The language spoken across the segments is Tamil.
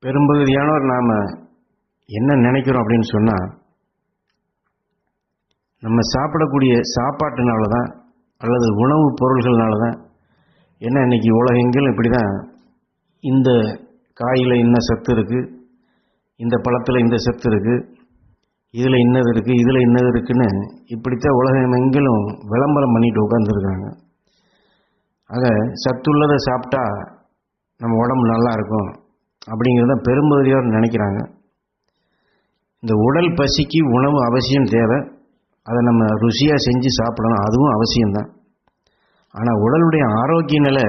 பெரும்பகுதியானவர் நாம் என்ன நினைக்கிறோம் அப்படின்னு சொன்னால், நம்ம சாப்பிடக்கூடிய சாப்பாட்டுனால தான் அல்லது உணவுப் பொருள்கள்னால தான், ஏன்னா இன்றைக்கி உலகெங்கிலும் இப்படி தான், இந்த காயில் இன்ன சத்து இருக்குது, இந்த பழத்தில் இந்த சத்து இருக்குது, இதில் இன்னது இருக்குது, இதில் இன்னது இருக்குதுன்னு இப்படித்தான் உலகமெங்கிலும் விளம்பரம் பண்ணிட்டு உட்காந்துருக்காங்க. ஆக சத்துள்ளதை சாப்பிட்டா நம்ம உடம்பு நல்லா இருக்கும் அப்படிங்கிறத பெரும்பகுதியோடு நினைக்கிறாங்க. இந்த உடல் பசிக்கு உணவு அவசியம் தேவை, அதை நம்ம ருசியாக செஞ்சு சாப்பிடணும், அதுவும் அவசியம்தான். ஆனால் உடலுடைய ஆரோக்கிய நிலை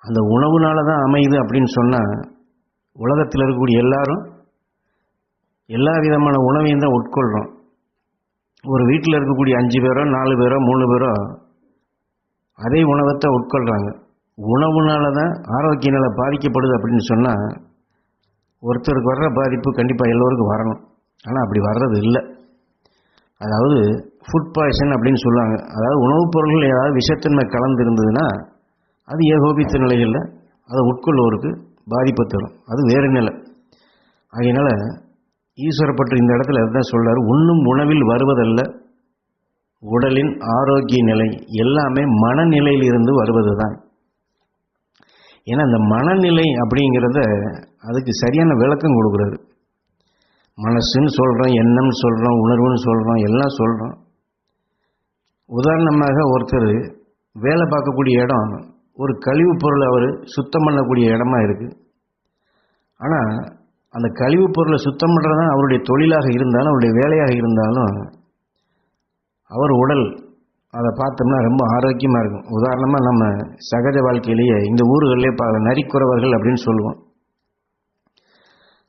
அந்த உணவுனால தான் அமையுது அப்படின்னு சொன்னால், உலகத்தில் இருக்கக்கூடிய எல்லாரும் எல்லா விதமான உணவையும் தான் உட்கொள்கிறோம். ஒரு வீட்டில் இருக்கக்கூடிய 5 பேரோ 4 பேரோ 3 பேரோ அதே உணவைத்தான் உட்கொள்கிறாங்க. உணவுனால தான் ஆரோக்கிய நிலை பாதிக்கப்படுது அப்படின்னு சொன்னால், ஒருத்தருக்கு வர்ற பாதிப்பு கண்டிப்பாக எல்லோருக்கும் வரணும். ஆனால் அப்படி வர்றது இல்லை. அதாவது ஃபுட் பாய்சன் அப்படின்னு சொல்லுவாங்க. அதாவது உணவுப் பொருள்கள் ஏதாவது விஷத்தன்மை கலந்து இருந்ததுன்னா அது ஏகோபித்த நிலைகளில் அதை உட்கொள்வோருக்கு பாதிப்பை தரும். அது வேறு நிலை. அதனால் ஈஸ்வரப்பட்டு இந்த இடத்துல அதுதான் சொல்றாரு, உண்ணும் உணவில் வருவதல்ல உடலின் ஆரோக்கிய நிலை, எல்லாமே மனநிலையிலிருந்து வருவது தான். ஏன்னா இந்த மனநிலை அப்படிங்கிறத அதுக்கு சரியான விளக்கம் கொடுக்குறாரு. மனசுன்னு சொல்கிறோம், எண்ணம்னு சொல்கிறோம், உணர்வுன்னு சொல்கிறோம், எல்லாம் சொல்கிறோம். உதாரணமாக ஒருத்தர் வேலை பார்க்கக்கூடிய இடம் ஒரு கழிவுப் பொருளை அவர் சுத்தம் பண்ணக்கூடிய இடமா இருக்குது. ஆனால் அந்த கழிவுப் பொருளை சுத்தம் பண்ணுறது தான் அவருடைய தொழிலாக இருந்தாலும் அவருடைய வேலையாக இருந்தாலும் அவர் உடல் அதை பார்த்தோம்னா ரொம்ப ஆரோக்கியமாக இருக்கும். உதாரணமாக நம்ம சகஜ வாழ்க்கையிலேயே இந்த ஊர்களிலே நரிக்குறவர்கள் அப்படின்னு சொல்லுவோம்.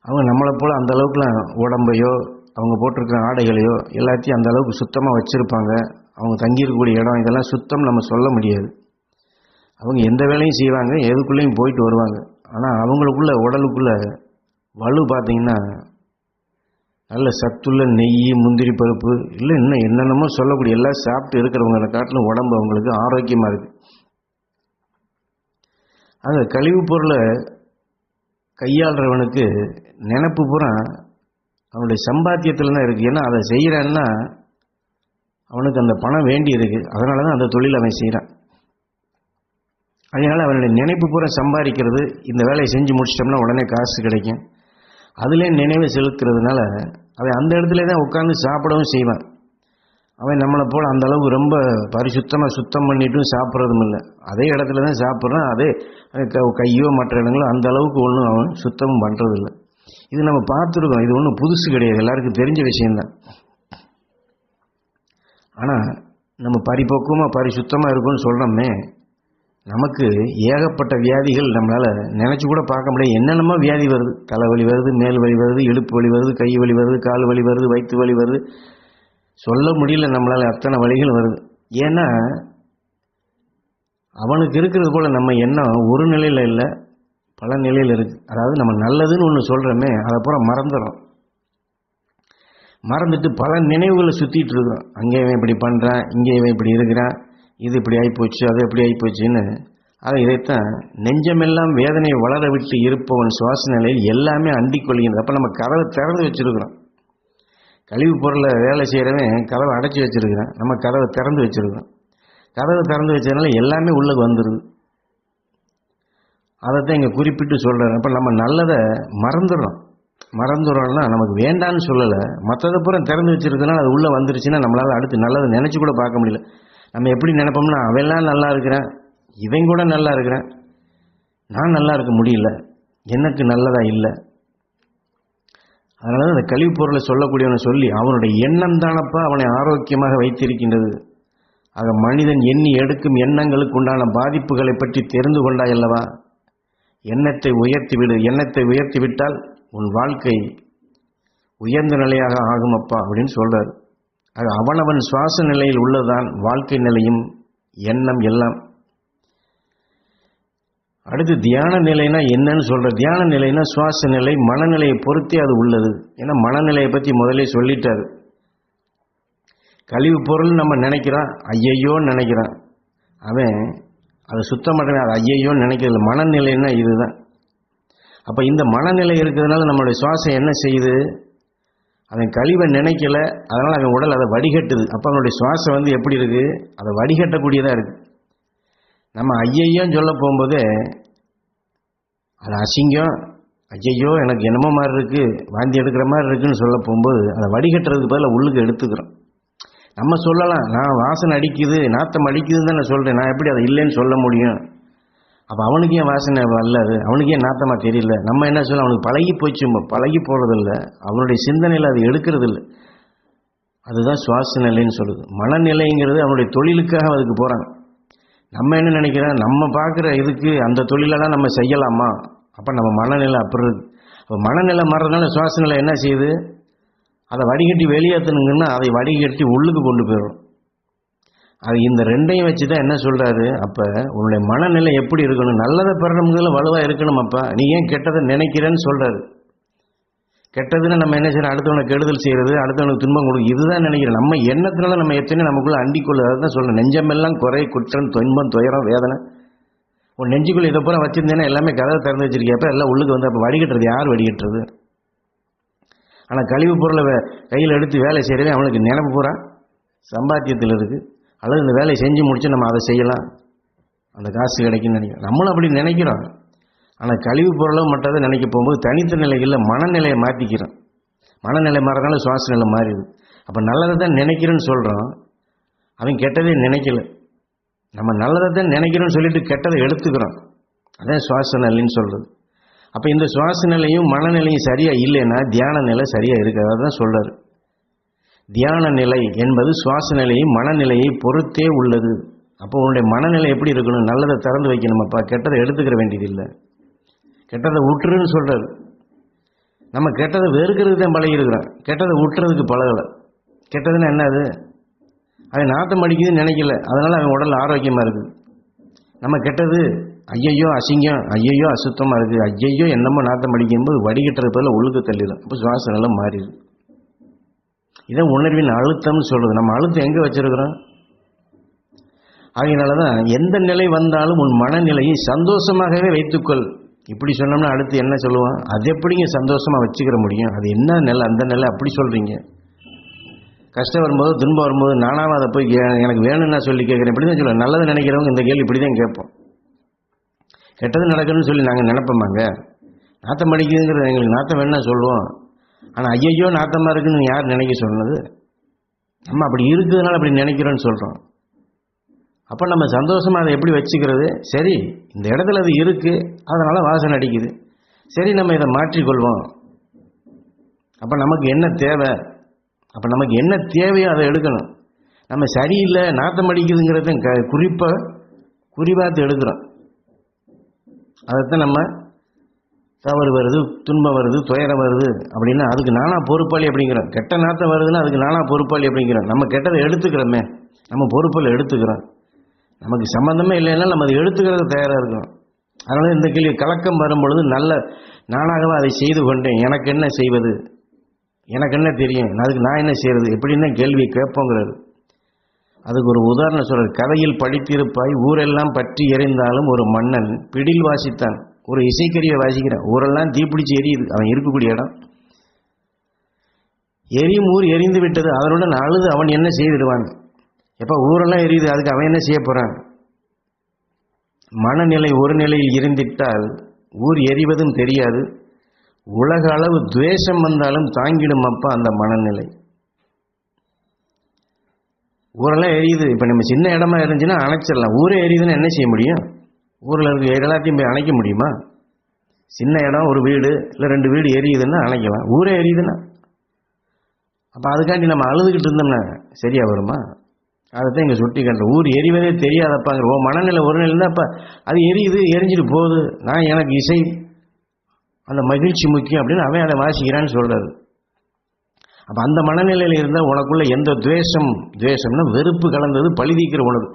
அவங்க நம்மளை போல் அந்த அளவுக்குலாம் உடம்பையோ அவங்க போட்டிருக்கிற ஆடைகளையோ எல்லாத்தையும் அந்த அளவுக்கு சுத்தமாக வச்சுருப்பாங்க. அவங்க தங்கியிருக்கக்கூடிய இடம் இதெல்லாம் சுத்தம் நம்ம சொல்ல முடியாது. அவங்க எந்த வேலையும் செய்வாங்க, எதுக்குள்ளேயும் போயிட்டு வருவாங்க. ஆனால் அவங்களுக்குள்ள உடலுக்குள்ள வலு பார்த்திங்கன்னா நல்ல சத்துள்ள நெய், முந்திரி பருப்பு, இல்லை இன்னும் என்னென்னமோ சொல்லக்கூடிய எல்லாம் சாப்பிட்டு இருக்கிறவங்களை காட்டிலும் உடம்பு அவங்களுக்கு ஆரோக்கியமாக இருக்குது. அந்த கழிவுப் பொருளை கையாளுறவனுக்கு நினப்பு பூரா அவனுடைய சம்பாத்தியத்தில் தான் இருக்குது. ஏன்னா அதை செய்கிறான்னா அவனுக்கு அந்த பணம் வேண்டி இருக்குது. அதனால தான் அந்த தொழில் அவன் செய்கிறான். அதனால் அவனுடைய நினைப்பு பூரா சம்பாதிக்கிறது, இந்த வேலையை செஞ்சு முடிச்சிட்டோம்னா உடனே காசு கிடைக்கும், அதிலே நினைவு செலுத்துறதுனால அவன் அந்த இடத்துல தான் உட்காந்து சாப்பிடவும் செய்வான். அவன் நம்மளை போல் அந்த அளவுக்கு ரொம்ப பரிசுத்தமாக சுத்தம் பண்ணிட்டும் சாப்பிட்றதும் இல்லை. அதே இடத்துல தான் சாப்பிட்றான். அதே கையோ மற்ற இடங்களோ அந்த அளவுக்கு ஒன்றும் அவன் சுத்தமும் பண்ணுறதில்லை. இது நம்ம பார்த்துருக்கோம். இது ஒன்றும் புதுசு கிடையாது, எல்லாருக்கும் தெரிஞ்ச விஷயந்தான். ஆனால் நம்ம பரிபக்குவமாக பரிசுத்தமாக இருக்கும்னு சொல்கிறோமே, நமக்கு ஏகப்பட்ட வியாதிகள் நம்மளால் நினச்சி கூட பார்க்க முடியாது. என்னென்னமோ வியாதி வருது, தலைவலி வருது, மேல் வலி வருது, இடுப்பு வலி வருது, கை வலி வருது, கால் வலி வருது, வயிற்று வலி வருது, சொல்ல முடியல நம்மளால், அத்தனை வலிகள் வருது. ஏன்னா அவனுக்கு இருக்கிறது போல் நம்ம எண்ணம் ஒரு நிலையில் இல்லை, பல நிலையில் இருக்குது. அதாவது நம்ம நல்லதுன்னு ஒன்று சொல்கிறோமே அதை பூரா மறந்துடும். மறந்துட்டு பல நினைவுகளை சுற்றிட்டு இருக்கிறோம். அங்கே இவன் இப்படி பண்ணுறான், இங்கே இவன் இப்படி இருக்கிறான், இது இப்படி ஆகிப்போச்சு, அது எப்படி ஆகிப்போச்சுன்னு. அதை இதைத்தான் நெஞ்சமெல்லாம் வேதனையை வளர விட்டு இருப்பவன் சுவாச நிலையில் எல்லாமே அண்டிக் கொள்கின்றது. அப்போ நம்ம கதவை திறந்து வச்சுருக்கிறோம். கழிவு பொருளை வேலை செய்கிறவன் கதவை அடைச்சி வச்சுருக்கிறேன், நம்ம கதவை திறந்து வச்சுருக்கிறோம். கதவை திறந்து வச்சதுனால எல்லாமே உள்ளே வந்துடுது. அதைத்தான் இங்கே குறிப்பிட்டு சொல்கிறேன். அப்போ நம்ம நல்லதை மறந்துடுறோம்னா நமக்கு வேண்டான்னு சொல்லலை, மற்றதை பூரா திறந்து வச்சுருக்கனால அது உள்ளே வந்துருச்சுன்னா நம்மளால் அடுத்து நல்லதை நினச்சி கூட பார்க்க முடியல. நம்ம எப்படி நினைப்போம்னா, அவெல்லாம் நல்லா இருக்கிறேன், இவன் கூட நல்லா இருக்கிறேன், நான் நல்லா இருக்க முடியல, எனக்கு நல்லதாக இல்லை. அதனால அந்த கழிவுப் பொருளை சொல்லக்கூடியவனை சொல்லி அவனுடைய எண்ணம் தானப்பா அவனை ஆரோக்கியமாக வைத்திருக்கின்றது. ஆக மனிதன் எண்ணி எடுக்கும் எண்ணங்களுக்கு உண்டான பாதிப்புகளை பற்றி தெரிந்து கொண்டாய் அல்லவா? எண்ணத்தை உயர்த்திவிடு. எண்ணத்தை உயர்த்தி விட்டால் உன் வாழ்க்கை உயர்ந்த நிலையாக ஆகும் அப்பா அப்படின்னு சொல்றாரு. ஆக அவனவன் சுவாச நிலையில் உள்ளதான் வாழ்க்கை நிலையும் எண்ணம் எல்லாம். அடுத்து தியான நிலைனா என்னன்னு சொல்ற. தியான நிலைனா சுவாச நிலை, மனநிலையை பொறுத்தே அது உள்ளது. ஏன்னா மனநிலையை பற்றி முதலே சொல்லிட்டாரு. கழிவு பொருள் நம்ம நினைக்கிறான், ஐயையோன்னு நினைக்கிறான். அவன் அதை சுத்தம் பண்ணுறான், அது ஐயையோன்னு நினைக்கிறது. மனநிலைன்னா இதுதான். அப்போ இந்த மனநிலை இருக்கிறதுனால நம்மளுடைய சுவாசம் என்ன செய்யுது? அவன் கழிவை நினைக்கல, அதனால் அவன் உடல் அதை வடிகட்டுது. அப்போ அவனுடைய சுவாசம் வந்து எப்படி இருக்குது? அதை வடிகட்டக்கூடியதாக இருக்குது. நம்ம ஐயையோன்னு சொல்ல போகும்போது அது அசிங்கம், ஐயையோ எனக்கு என்னமோ மாதிரி இருக்குது, வாந்தி எடுக்கிற மாதிரி இருக்குதுன்னு சொல்ல போகும்போது அதை வடிகட்டுறதுக்கு பதிலாக உள்ளுக்கு எடுத்துக்கிறோம். நம்ம சொல்லலாம், நான் வாசனை அடிக்குது, நாத்தம் அடிக்குதுன்னு தான் நான் சொல்கிறேன், நான் எப்படி அதை இல்லைன்னு சொல்ல முடியும்? அப்போ அவனுக்கு ஏன் வாசனை வரல, அது அவனுக்கு ஏன் நாத்தமாக தெரியல? நம்ம என்ன சொல்ல, அவனுக்கு பழகி போச்சு, பழகி போகிறதில்ல, அவனுடைய சிந்தனையில் அது எடுக்கிறதில்ல. அதுதான் சுவாச நிலைன்னு சொல்லுது. மனநிலைங்கிறது அவனுடைய தொழிலுக்காக அதுக்கு போகிறாங்க. நம்ம என்ன நினைக்கிறோம், நம்ம பார்க்குற இதுக்கு அந்த தொழிலெல்லாம் நம்ம செய்யலாமா? அப்போ நம்ம மனநிலை அப்படி இருக்கு. அப்போ மனநிலை மாறுறதுனால சுவாச நிலை என்ன செய்யுது? அதை வடிகட்டி வெளியேற்றணுங்கன்னா அதை வடிகட்டி உள்ளுக்கு கொண்டு போயிடும். அது இந்த ரெண்டையும் வச்சு தான் என்ன சொல்கிறாரு, அப்போ உன்னுடைய மனநிலை எப்படி இருக்கணும்? நல்லதை பெறணுங்கிறதுல வலுவாக இருக்கணும். அப்போ நீ ஏன் கெட்டதை நினைக்கிறேன்னு சொல்கிறாரு. கெட்டதுன்னு நம்ம என்ன செய்யணும்? அடுத்தவனுக்கு கெடுதல் செய்கிறது, அடுத்தவனுக்கு துன்பம் கொடுக்கும், இதுதான் நினைக்கிறோம். நம்ம எண்ணத்தினால நம்ம எத்தனையோ நமக்குள்ளே அண்டிக்கொள்ள. அதுதான் சொல்கிறேன், நெஞ்சமெல்லாம் குறை, குற்றம், துன்பம், துயரம், வேதனை. உன் நெஞ்சுக்குள்ளே இதை பூரா வச்சுருந்தேன்னா எல்லாமே கதவை திறந்து வச்சிருக்கப்போ எல்லாம் உள்ளுக்கு வந்து அப்போ வடிகட்டுறது யார் வடிகட்டுறது? ஆனால் கழிவு பொருளை கையில் எடுத்து வேலை செய்கிறவே அவனுக்கு நினைப்பு பூரா சம்பாத்தியத்தில் இருக்குது. அல்லது இந்த வேலையை செஞ்சு முடிச்சு நம்ம அதை செய்யலாம், அந்த காசு கிடைக்குன்னு நினைக்கிறோம். நம்மளும் அப்படி நினைக்கிறோம். ஆனால் கழிவு பொருளோ மற்றதை நினைக்க போகும்போது தனித்த நிலைகளில் மனநிலையை மாற்றிக்கிறோம். மனநிலை மாறதுனால சுவாச நிலை மாறிடுது. அப்போ நல்லதை தான் நினைக்கிறேன்னு சொல்கிறோம், அவன் கெட்டதே நினைக்கல. நம்ம நல்லதை தான் நினைக்கிறோன்னு சொல்லிட்டு கெட்டதை எடுத்துக்கிறோம். அதான் சுவாச நிலைன்னு சொல்கிறது. அப்போ இந்த சுவாச நிலையும் மனநிலையும் சரியாக இல்லைன்னா தியான நிலை சரியாக இருக்காது. அதுதான் சொல்கிறார். தியான நிலை என்பது சுவாச நிலையும் மனநிலையை பொறுத்தே உள்ளது. அப்போ உன்னுடைய மனநிலை எப்படி இருக்கணும்? நல்லதை திறந்து வைக்கணுமப்பா, கெட்டதை எடுத்துக்கிற வேண்டியதில்லை. கெட்டதை விட்டுருன்னு சொல்கிறார். நம்ம கெட்டதை வெறுக்கிறதுக்கு தான் பழகி இருக்கிறோம், கெட்டதை விட்டுறதுக்கு பழகலை. கெட்டதுன்னா என்னது? அவன் நாத்தம் அடிக்குதுன்னு நினைக்கல, அதனால் அவன் உடல் ஆரோக்கியமாக இருக்குது. நம்ம கெட்டது ஐயையோ அசிங்கம், ஐயையோ அசுத்தமாக இருக்குது, ஐயையோ என்னமோ நாத்தம் அடிக்கும்போது வடிகட்டுறது பதில் உள்ளுக்கு தள்ளிடும். அப்போ சுவாச நிலை மாறிடுது. இதை உணர்வின் அழுத்தம்னு சொல்கிறது. நம்ம அழுத்தம் எங்கே வச்சுருக்கிறோம்? ஆகையினால தான் எந்த நிலை வந்தாலும் உன் மனநிலையை சந்தோஷமாகவே வைத்துக்கொள். இப்படி சொன்னோம்னா அடுத்து என்ன சொல்லுவான்? அது எப்படிங்க சந்தோஷமாக வச்சுக்கிற முடியும்? அது என்ன நிலை, அந்த நிலை அப்படி சொல்கிறீங்க? கஷ்டம் வரும்போது துன்பம் வரும்போது நானாக அதை போய் எனக்கு வேணும்னா சொல்லி கேட்குறேன், இப்படி தான் சொல்லுவேன். நல்லது நினைக்கிறவங்க இந்த கேள்வி இப்படி தான் கேட்போம். கெட்டது நடக்கணும்னு சொல்லி நாங்கள் நினைப்போமாங்க? நாத்தம் அடிக்குதுங்கிறது எங்களுக்கு நாத்தம் வேணும்னா சொல்லுவோம். ஆனால் ஐயையோ நாத்தமாக இருக்குன்னு யார் நினைக்க சொன்னது? நம்ம அப்படி இருக்குதுனால அப்படி நினைக்கிறோன்னு சொல்கிறோம். அப்போ நம்ம சந்தோஷமாக அதை எப்படி வச்சுக்கிறது? சரி, இந்த இடத்துல அது இருக்குது, அதனால் வாசனை அடிக்குது, சரி நம்ம இதை மாற்றிக்கொள்வோம். அப்போ நமக்கு என்ன தேவை? அப்போ நமக்கு என்ன தேவையோ அதை எடுக்கணும். நம்ம சரியில்லை நாத்தம் அடிக்குதுங்கிறத குறிப்பாக எடுக்கிறோம். அதைத்தான் நம்ம தவறு வருது, துன்பம் வருது, துயரம் வருது அப்படின்னா அதுக்கு நானாக பொறுப்பாளி அப்படிங்கிறோம். கெட்ட நாத்தம் வருதுன்னா அதுக்கு நானாக பொறுப்பாளி அப்படிங்கிறோம். நம்ம கெட்டதை எடுத்துக்கிறோமே, நம்ம பொறுப்பில் எடுத்துக்கிறோம். நமக்கு சம்மந்தமே இல்லைன்னா நம்ம அதை எடுத்துக்கிறது தயாராக இருக்கணும். அதனால் இந்த கேள்வி கலக்கம் வரும்பொழுது நல்ல நானாகவே அதை செய்து கொண்டேன், எனக்கு என்ன செய்வது, எனக்கு என்ன தெரியும், அதுக்கு நான் என்ன செய்கிறது, எப்படின்னா கேள்வி கேட்போங்கிறது. அதுக்கு ஒரு உதாரணம் சொல்கிறார். கதையில் படித்திருப்பாய், ஊரெல்லாம் பற்றி எறிந்தாலும் ஒரு மன்னன் பிடில் வாசித்தான். ஒரு இசைக்கருவியை வாசிக்கிறான், ஊரெல்லாம் தீப்பிடிச்சு எரியுது, அவன் இருக்கக்கூடிய இடம். எரியும் ஊர் எரிந்து விட்டது, அதனுடன் அழுது அவன் என்ன செய்திடுவான்? எப்போ ஊரெல்லாம் எரியுது, அதுக்கு அவன் என்ன செய்ய போகிறான்? மனநிலை ஒரு நிலையில் இருந்திட்டால் ஊர் எரிவதும் தெரியாது, உலக அளவு துவேஷம் வந்தாலும் தாங்கிடும் அப்பா அந்த மனநிலை. ஊரெல்லாம் எரியுது, இப்போ நம்ம சின்ன இடமா இருந்துச்சுன்னா அணைச்சிடலாம். ஊரே எரியுதுன்னா என்ன செய்ய முடியும்? ஊரில் இருக்க எல்லாத்தையும் போய் அணைக்க முடியுமா? சின்ன இடம், ஒரு வீடு இல்லை 2 வீடு எரியுதுன்னா அணைக்கலாம். ஊரே எரியுதுன்னா அப்போ அதுக்காண்டி நம்ம அழுதுகிட்டு இருந்தோம்னா சரியாக வருமா? அதைத்தான் இங்கே சுட்டி காட்டுற. ஊர் எரிவதே தெரியாதப்பாங்கிற ஓ மனநிலை ஒரு நிலை தான். அப்போ அது எரியுது, எரிஞ்சிட்டு போகுது, நான் எனக்கு இசை அந்த மகிழ்ச்சி முக்கியம் அப்படின்னு அவன் அதை வாசிக்கிறான்னு சொல்கிறாரு. அப்போ அந்த மனநிலையில் இருந்தால் உனக்குள்ள எந்த துவேஷம்னா வெறுப்பு கலந்தது, பழிதீக்கிற உணவு,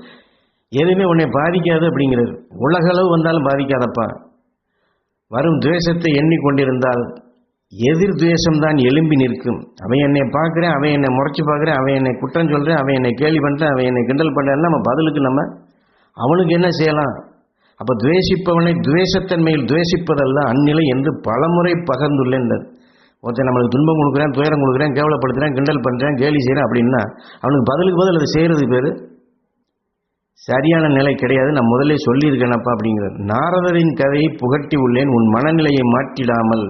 எதுவுமே உன்னை பாதிக்காது அப்படிங்கிறது. உலகளவு வந்தாலும் பாதிக்காதப்பா. வரும் துவேஷத்தை எண்ணிக்கொண்டிருந்தால் எதிர் துவேஷம்தான் எழும்பி நிற்கும். அவன் என்னை பார்க்குறேன், அவன் என்னை முறைச்சி பார்க்குறேன், அவன் என்னை குற்றம் சொல்கிறேன், அவன் என்னை கேள்வி பண்ணுறேன், அவன் என்னை கிண்டல் பண்ணுறேன்னா நம்ம பதிலுக்கு நம்ம அவனுக்கு என்ன செய்யலாம்? அப்போ துவேஷிப்பவனை துவேஷத்தன்மையில் துவேஷிப்பதல்ல அந்நிலை என்று பலமுறை பகர்ந்துள்ளேன். ஒருத்தன் நம்மளுக்கு துன்பம் கொடுக்குறேன், துயரம் கொடுக்குறேன், கேவலப்படுத்துகிறேன், கிண்டல் பண்ணுறேன், கேலி செய்கிறேன் அப்படின்னா அவனுக்கு பதிலுக்கு பதில் அதை செய்கிறது பேர் சரியான நிலை கிடையாது. நான் முதல்ல சொல்லியிருக்கேனப்பா அப்படிங்கிறது. நாரதரின் கதையை புகட்டி உள்ளேன். உன் மனநிலையை மாற்றிடாமல்,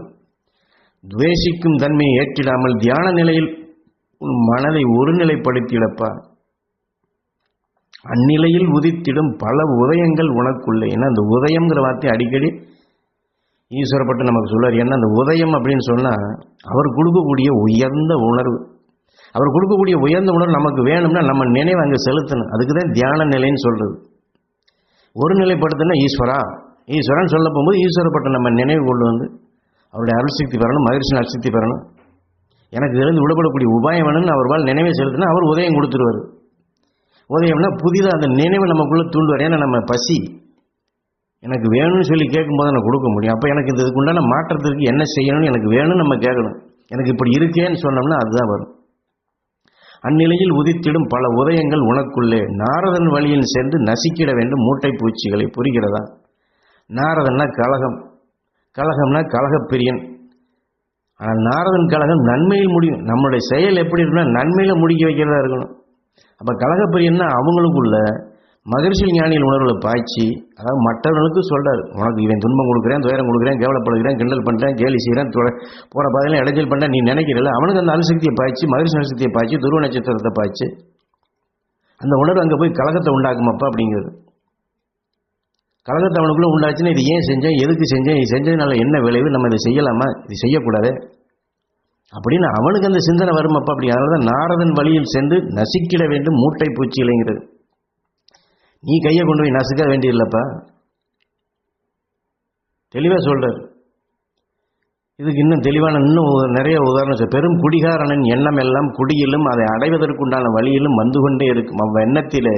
துவேஷிக்கும் தன்மையை ஏற்றிடாமல் தியான நிலையில் உன் மனதை ஒருநிலைப்படுத்திடப்பா. அந்நிலையில் உதித்திடும் பல உதயங்கள் உனக்குள்ளே. ஏன்னா அந்த உதயம்ங்கிற வார்த்தை அடிக்கடி ஈஸ்வரப்பட்டு நமக்கு சொல்வார். ஏன்னா அந்த உதயம் அப்படின்னு சொன்னால் அவர் கொடுக்கக்கூடிய உயர்ந்த உணர்வு. அவர் கொடுக்கக்கூடிய உயர்ந்த உணர்வு நமக்கு வேணும்னா நம்ம நினைவு அங்கே செலுத்தணும். அதுக்கு தான் தியான நிலைன்னு சொல்கிறது. ஒரு நிலைப்படுத்தினா ஈஸ்வரான்னு சொல்ல போகும்போது ஈஸ்வரப்பட்ட நம்ம நினைவு கொண்டு வந்து அவருடைய அருள் சக்தி பெறணும், மகிழ்ச்சி அருள் சக்தி பெறணும், எனக்கு இருந்து விடுபடக்கூடிய உபாயம் வேணும்னு அவர்வால் நினைவை செலுத்தினா அவர் உதயம் கொடுத்துருவார். உதயம்னா புதிதாக அந்த நினைவை நமக்குள்ளே தூண்டுவார். ஏன்னா நம்ம பசி எனக்கு வேணும்னு சொல்லி கேட்கும்போது நான் கொடுக்க முடியும். அப்போ எனக்கு இதுக்கு உண்டான மாற்றத்திற்கு என்ன செய்யணும்னு எனக்கு வேணும்னு நம்ம கேட்கணும். எனக்கு இப்படி இருக்கேன்னு சொன்னோம்னா அதுதான் வரும். அந்நிலையில் உதித்திடும் பல உதயங்கள் உனக்குள்ளே. நாரதன் வழியில் சேர்ந்து நசிக்கிட வேண்டும் மூட்டை பூச்சிகளை. புரிகிறதா? நாரதன்னா கலகம், கலகம்னா கலகப்பிரியன். ஆனால் நாரதன் கலகம் நன்மையில் முடியும். நம்மளுடைய செயல் எப்படி இருக்குன்னா நன்மையில் முடிக்க வைக்கிறதா இருக்கணும். அப்போ கலகப்பிரியன்னா அவங்களுக்குள்ள மகிழ்ச்சி ஞானியில் உணர்வுகளை பாய்ச்சி, அதாவது மற்றவர்களுக்கு சொல்கிறார், உனக்கு இவன் துன்பம் கொடுக்குறேன், துயரம் கொடுக்குறேன், கேவலப்படுகிறேன், கிண்டல் பண்ணுறேன், கேலி செய்கிறேன், போகிற பாதையில் இடைஞ்சல் பண்ணுறேன், நீ நினைக்கிறல அவனுக்கு அந்த அணுசக்தியை பாய்ச்சி, மகிழ்ச்சி அணுசக்தியை பாய்ச்சி, துருவ நட்சத்திரத்தை பாய்ச்சி அந்த உணர்வு அங்கே போய் கலகத்தை உண்டாக்குமாப்பா அப்படிங்கிறது. கலகத்தை அவனுக்குள்ளே உண்டாச்சுன்னா இது ஏன் செஞ்சேன், எதுக்கு செஞ்சேன், இது செஞ்சதுனால என்ன விளைவு, நம்ம இதை செய்யலாமா, இது செய்யக்கூடாது அப்படின்னு அவனுக்கு அந்த சிந்தனை வருமாப்பா. அப்படி அதனால தான் நாரதன் வழியில் சென்று நசிக்கிட வேண்டும் மூட்டை பூச்சிகளைங்கிறது. நீ கையை கொண்டு போய் நசுக்க வேண்டியதில்லப்பா. தெளிவாக சொல்கிறார். இதுக்கு இன்னும் தெளிவான நிறைய உதாரணம். பெரும் குடிகாரனின் எண்ணம் எல்லாம் குடியிலும் அதை அடைவதற்குண்டான வழியிலும் வந்து கொண்டே இருக்கும். அவ்வெண்ணத்திலே,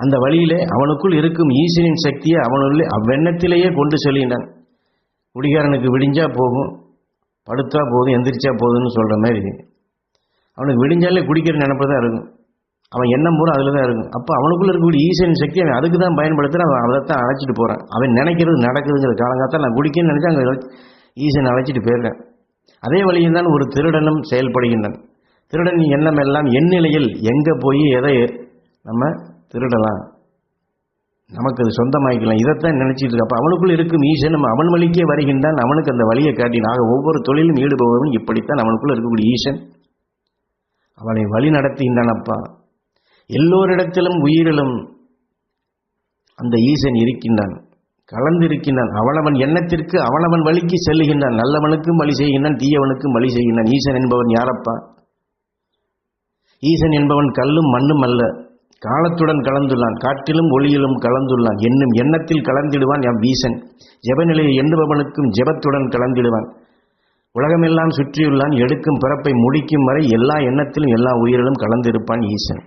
அந்த வழியிலே அவனுக்குள் இருக்கும் ஈசனின் சக்தியை அவனுள்ளே அவ்வெண்ணத்திலேயே கொண்டு செல்கின்றான். குடிகாரனுக்கு விடிஞ்சா போகும், படுத்தா போதும், எந்திரிச்சா போதும்னு சொல்கிற மாதிரி அவனுக்கு விடிஞ்சாலே குடிக்கிற நினைப்பு தான் இருக்கும். அவன் எண்ணம் பூரா அதில் தான் இருக்கும். அப்போ அவனுக்குள்ளே இருக்கக்கூடிய ஈசனின் சக்தி அவன் அதுக்கு தான் பயன்படுத்துகிறான். அவன் அதை தான் அழைச்சிட்டு போகிறான். அவன் நினைக்கிறது நடக்குதுங்கிற காலங்காத்தான் நான் குடிக்கணும்னு நினச்சா அங்கே ஈசனை அழைச்சிட்டு போயிடுறேன். அதே வழியில் தான் ஒரு திருடனும் செயல்படுகின்றான். திருடன் எண்ணம் எல்லாம் எந்நிலையில் எங்கே போய் எதை நம்ம திருடலாம், நமக்கு அது சொந்தமாகிக்கலாம், இதைத்தான் நினச்சிட்டு இருக்கு. அப்போ அவனுக்குள்ளே இருக்கும் ஈசன் நம்ம அவன் வழிக்கே வருகின்றான். அவனுக்கு அந்த வழியை காட்டினாக ஒவ்வொரு தொழிலும் ஈடுபவரும் இப்படித்தான் அவனுக்குள்ளே இருக்கக்கூடிய ஈசன் அவனை வழி நடத்துகின்றானப்பா. எல்லோரிடத்திலும் உயிரிலும் அந்த ஈசன் இருக்கின்றான், கலந்திருக்கின்றான். அவனவன் எண்ணத்திற்கு அவனவன் வழிக்கு செல்லுகின்றான். நல்லவனுக்கும் வழி செய்கின்றான், தீயவனுக்கும் வழி செய்கின்றான். ஈசன் என்பவன் யாரப்பா? ஈசன் என்பவன் கல்லும் மண்ணும் அல்ல, காலத்துடன் கலந்துள்ளான், காற்றிலும் ஒளியிலும் கலந்துள்ளான், என்னும் எண்ணத்தில் கலந்திடுவான் எம் ஈசன். ஜெபநிலையை எண்ணுபவனுக்கும் ஜெபத்துடன் கலந்திடுவான். உலகமெல்லாம் சுற்றியுள்ளான், எடுக்கும் பிறப்பை முடிக்கும் வரை எல்லா எண்ணத்திலும் எல்லா உயிரிலும் கலந்திருப்பான் ஈசன்.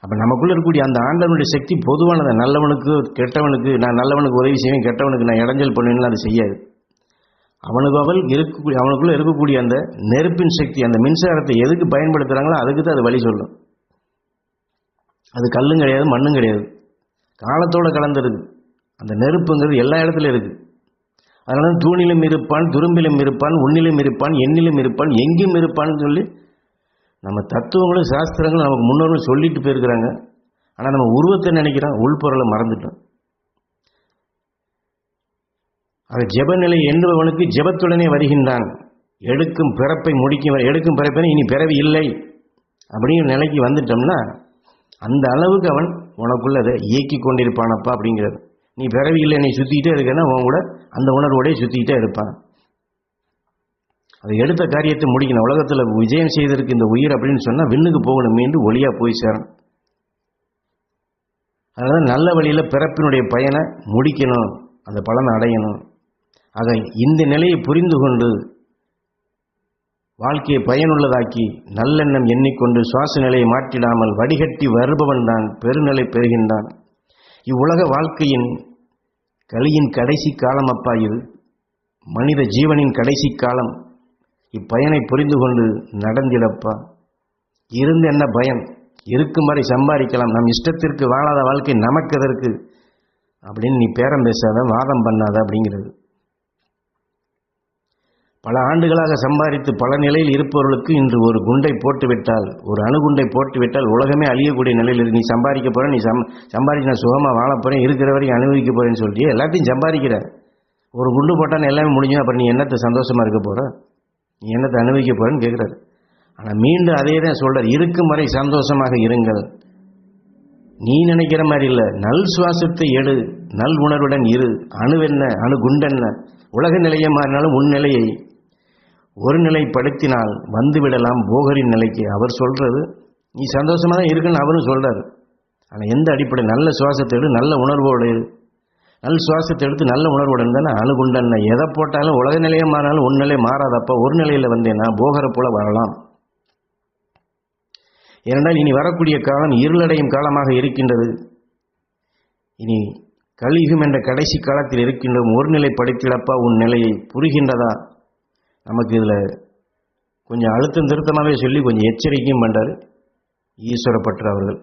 அப்போ நமக்குள்ளே இருக்கக்கூடிய அந்த ஆண்டவனுடைய சக்தி பொதுவானது. நல்லவனுக்கு கெட்டவனுக்கு நான் நல்லவனுக்கு உதவி செய்வேன், கெட்டவனுக்கு நான் இடைஞ்சல் பண்ணுவேன்னு அது செய்யாது. அவனுக்குள்ளே இருக்கக்கூடிய அந்த நெருப்பின் சக்தி, அந்த மின்சாரத்தை எதுக்கு பயன்படுத்துகிறாங்களோ அதுக்கு தான் அது வழி சொல்லும். அது கல்லும் கிடையாது, மண்ணும் கிடையாது, காலத்தோடு கலந்துருக்கு. அந்த நெருப்புங்கிறது எல்லா இடத்துலையும் இருக்குது. அதனால தூணிலும் இருப்பான், துரும்பிலும் இருப்பான், உன்னிலும் இருப்பான், எண்ணிலும் இருப்பான், எங்கும் இருப்பான்னு சொல்லி நம்ம தத்துவங்களும் சாஸ்திரங்களும் நமக்கு முன்னோர்களும் சொல்லிட்டு போயிருக்கிறாங்க. ஆனால் நம்ம உருவத்தை நினைக்கிறோம், உள்பொருளை மறந்துட்டோம். ஆக ஜெபநிலை என்பவனுக்கு ஜெபத்துடனே வருகின்றான். எடுக்கும் பிறப்பை எடுக்கும் பிறப்பை இனி பிறவி இல்லை அப்படிங்கிற நிலைக்கு வந்துட்டோம்னா அந்த அளவுக்கு அவன் உனக்குள்ள அதை இயக்கி கொண்டிருப்பானப்பா அப்படிங்கிறது. நீ பிறவி இல்லை, நீ சுற்றிக்கிட்டே இருக்கன்னா உன் கூட அந்த உணர்வோடய சுற்றிக்கிட்டே இருப்பான். அதை எடுத்த காரியத்தை முடிக்கணும். உலகத்தில் விஜயம் செய்திருக்கு இந்த உயிர் அப்படின்னு சொன்னால் விண்ணுக்கு போகணும், மீண்டும் ஒளியாக போய் சேரணும். அதனால நல்ல வழியில் பிறப்பினுடைய பயனை முடிக்கணும், அந்த பலனை அடையணும். ஆக இந்த நிலையை புரிந்து கொண்டு வாழ்க்கையை பயனுள்ளதாக்கி நல்லெண்ணம் எண்ணிக்கொண்டு சுவாச நிலையை மாற்றிடாமல் வடிகட்டி வருபவன் தான் பெருநிலை பெறுகின்றான். இவ்வுலக வாழ்க்கையின் கலியின் கடைசி காலம் அப்பா இது, மனித ஜீவனின் கடைசி காலம். இப்பயனை புரிந்து கொண்டு நடந்திடப்பா. இருந்து என்ன பயன்? இருக்கும் வரை சம்பாதிக்கலாம், நம் இஷ்டத்திற்கு வாழாத வாழ்க்கை நமக்கு எதற்கு அப்படின்னு நீ பேரம் பேசாத, வாதம் பண்ணாத அப்படிங்கிறது. பல ஆண்டுகளாக சம்பாதித்து பல நிலையில் இருப்பவர்களுக்கு இன்று ஒரு குண்டை போட்டுவிட்டால், ஒரு அணுகுண்டை போட்டுவிட்டால் உலகமே அழியக்கூடிய நிலையில் இருக்கு. நீ சம்பாதிக்க போற, நீ சம்பாதிச்சு நான் சுகமாக வாழ போறேன், இருக்கிற வரைக்கும் அனுபவிக்க போறேன்னு சொல்லிட்டு எல்லாத்தையும் சம்பாதிக்கிற. ஒரு குண்டு போட்டான்னு எல்லாமே முடிஞ்சும் அப்புறம் நீ என்னத்தை சந்தோஷமா இருக்க போற, நீ என்னத்தை அனுபவிக்க போறேன்னு கேட்குறாரு. ஆனால் மீண்டும் அதே தான் சொல்றார், இருக்கும் வரை சந்தோஷமாக இருங்கள். நீ நினைக்கிற மாதிரி இல்லை, நல் சுவாசத்தை எடு, நல் உணர்வுடன் இரு. அணுவென்ன, அணு குண்டென்ன, உலக நிலையை மாறினாலும் உன் நிலையை ஒரு நிலைப்படுத்தினால் வந்துவிடலாம் போகரின் நிலைக்கு. அவர் சொல்றது நீ சந்தோஷமாக தான் இருக்குன்னு அவரும் சொல்றாரு. ஆனால் எந்த அடிப்படை? நல்ல சுவாசத்தை எடு, நல்ல உணர்வோடு இரு. நல்ல சுவாசத்தை எடுத்து நல்ல உணர்வுடன் தானே அணுகுண்டன்ன. எதை போட்டாலும் உலக நிலையை மாறினாலும் உன் நிலை மாறாதப்பா ஒரு நிலையில் வந்தேன்னா போகரை போல வரலாம். ஏனென்றால் இனி வரக்கூடிய காலம் இருளடையும் காலமாக இருக்கின்றது. இனி கலியுகம் என்ற கடைசி காலத்தில் இருக்கின்றோம். ஒரு நிலை படித்திடப்பா உன் நிலையை புரிகின்றதா? நமக்கு இதில் கொஞ்சம் அழுத்தம் திருத்தமாகவே சொல்லி கொஞ்சம் எச்சரிக்கையும் பண்ணுறாரு ஈஸ்வரப்பற்று அவர்கள்.